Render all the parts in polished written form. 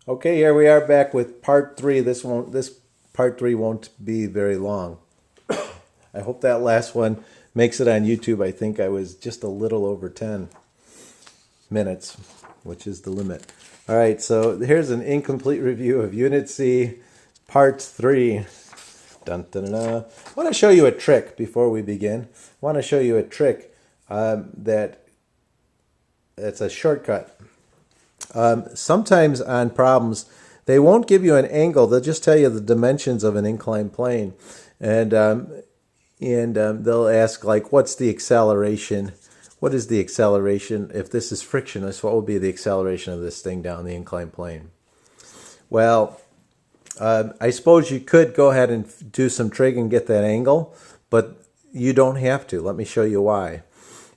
Okay, here we are back with part three. This part three won't be very long. I hope that last one makes it on YouTube. I think I was just a little over 10 minutes, which is the limit. All right, so here's an incomplete review of Unit C, Part 3. Dun, dun, dun, dun. I want to show you a trick before we begin. I want to show you a trick that's a shortcut. Sometimes on problems, they won't give you an angle. They'll just tell you the dimensions of an inclined plane. And they'll ask, like, what's the acceleration? What is the acceleration? If this is frictionless, what will be the acceleration of this thing down the inclined plane? Well, I suppose you could go ahead and do some trig and get that angle, but you don't have to. Let me show you why.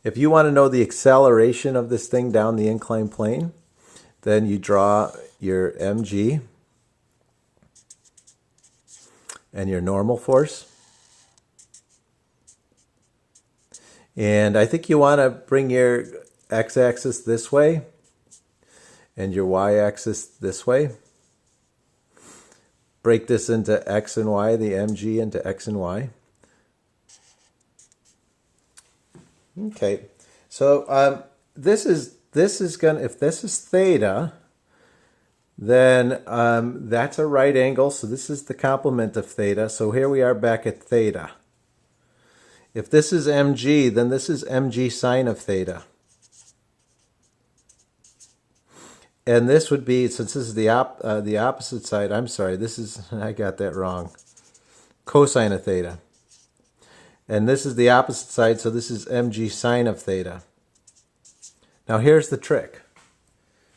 If you want to know the acceleration of this thing down the inclined plane, then you draw your mg and your normal force. And I think you want to bring your x-axis this way and your y-axis this way. Break this into x and y, the mg into x and y. Okay, so this is gonna, if this is theta, then that's a right angle. So this is the complement of theta. So here we are back at theta. If this is mg, then this is mg sine of theta. And this would be, since this is the opposite side, I'm sorry, this is, I got that wrong, cosine of theta. And this is the opposite side, so this is mg sine of theta. Now here's the trick.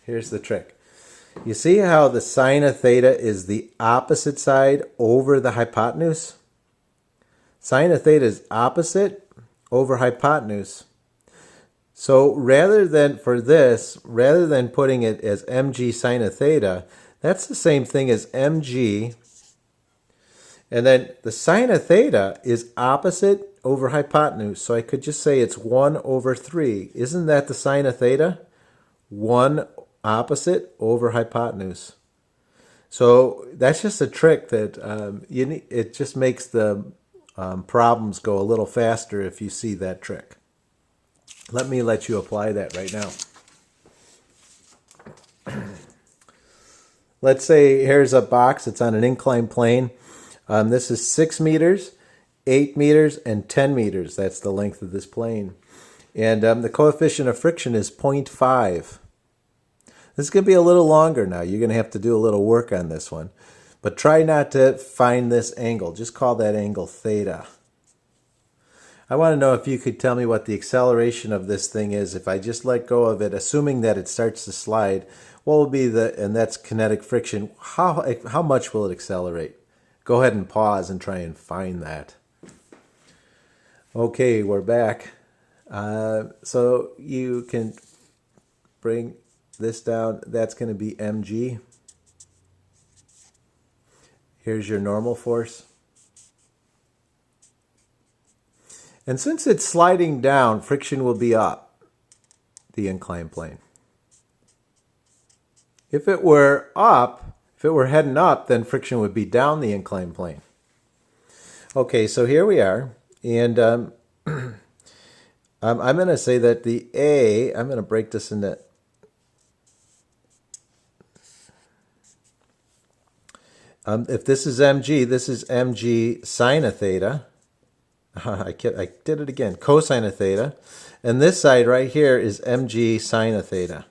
Here's the trick. You see how the sine of theta is the opposite side over the hypotenuse? Sine of theta is opposite over hypotenuse. So rather than putting it as mg sine of theta, that's the same thing as mg. And then the sine of theta is opposite over hypotenuse. So I could just say it's 1 over 3. Isn't that the sine of theta? 1 opposite over hypotenuse. So that's just a trick that it just makes the problems go a little faster if you see that trick. Let me let you apply that right now. Let's say here's a box. It's on an inclined plane. This is 6 meters, 8 meters, and 10 meters. That's the length of this plane. And the coefficient of friction is 0.5. This is going to be a little longer now. You're going to have to do a little work on this one. But try not to find this angle. Just call that angle theta. I want to know if you could tell me what the acceleration of this thing is if I just let go of it, assuming that it starts to slide. What will be and that's kinetic friction. How much will it accelerate? Go ahead and pause and try and find that. Okay, we're back. So you can bring this down. That's going to be mg. Here's your normal force. And since it's sliding down, friction will be up the inclined plane. If it were up, if it were heading up, then friction would be down the inclined plane. Okay, so here we are. And I'm going to say that the A, I'm going to break this into... if this is mg, this is mg sine of theta. I did it again, cosine of theta. And this side right here is mg sine of theta.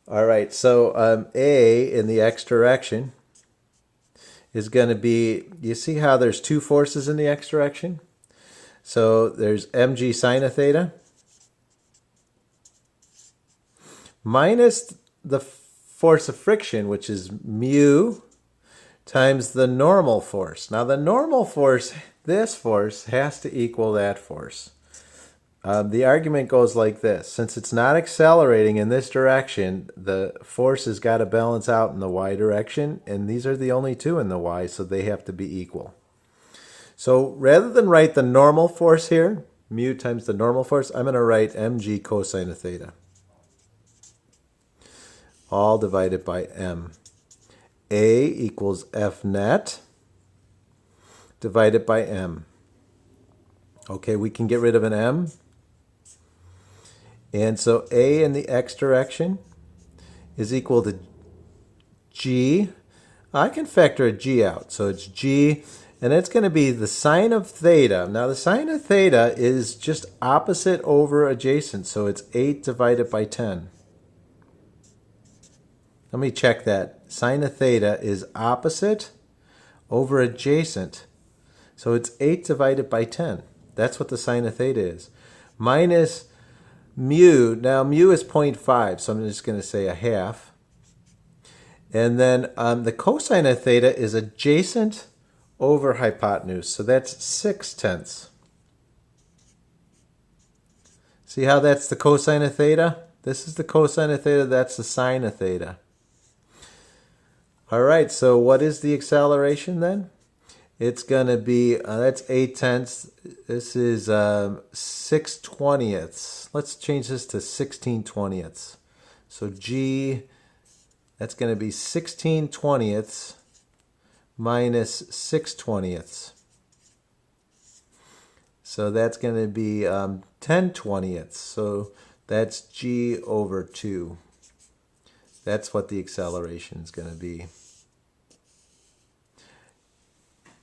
All right, so A in the x direction is going to be, you see how there's two forces in the x direction? So there's mg sine of theta minus the force of friction, which is mu times the normal force. Now the normal force, this force, has to equal that force. The argument goes like this. Since it's not accelerating in this direction, the force has got to balance out in the y direction, and these are the only two in the y, so they have to be equal. So rather than write the normal force here, mu times the normal force, I'm going to write mg cosine of theta. all divided by m. A equals F net divided by m. Okay, we can get rid of an m. And so A in the x direction is equal to g. I can factor a g out. So it's g, and it's going to be the sine of theta. Now the sine of theta is just opposite over adjacent. So it's 8 divided by 10. Let me check that. Sine of theta is opposite over adjacent. So it's 8 divided by 10. That's what the sine of theta is. Minus mu. Now mu is 0.5, so I'm just going to say a half. And then the cosine of theta is adjacent over hypotenuse. So that's 6/10. See how that's the cosine of theta? This is the cosine of theta. That's the sine of theta. All right, so what is the acceleration then? It's going to be, that's 8/10. This is 6/20. Let's change this to 16/20. So g, that's going to be 16/20 minus 6/20. So that's going to be 10/20. So that's g over 2. That's what the acceleration is going to be.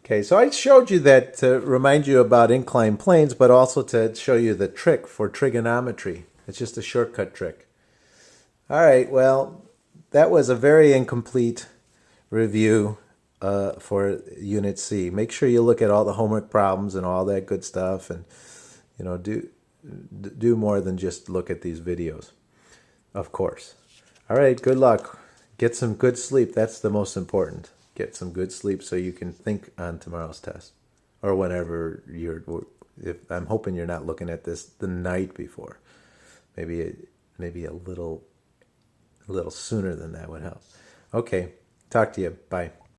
Okay, so I showed you that to remind you about inclined planes, but also to show you the trick for trigonometry. It's just a shortcut trick. All right, well, that was a very incomplete review for Unit C. Make sure you look at all the homework problems and all that good stuff, and do more than just look at these videos, of course. All right, good luck. Get some good sleep. That's the most important. Get some good sleep so you can think on tomorrow's test, or whenever I'm hoping you're not looking at this the night before. Maybe a little sooner than that would help. Okay, talk to you. Bye.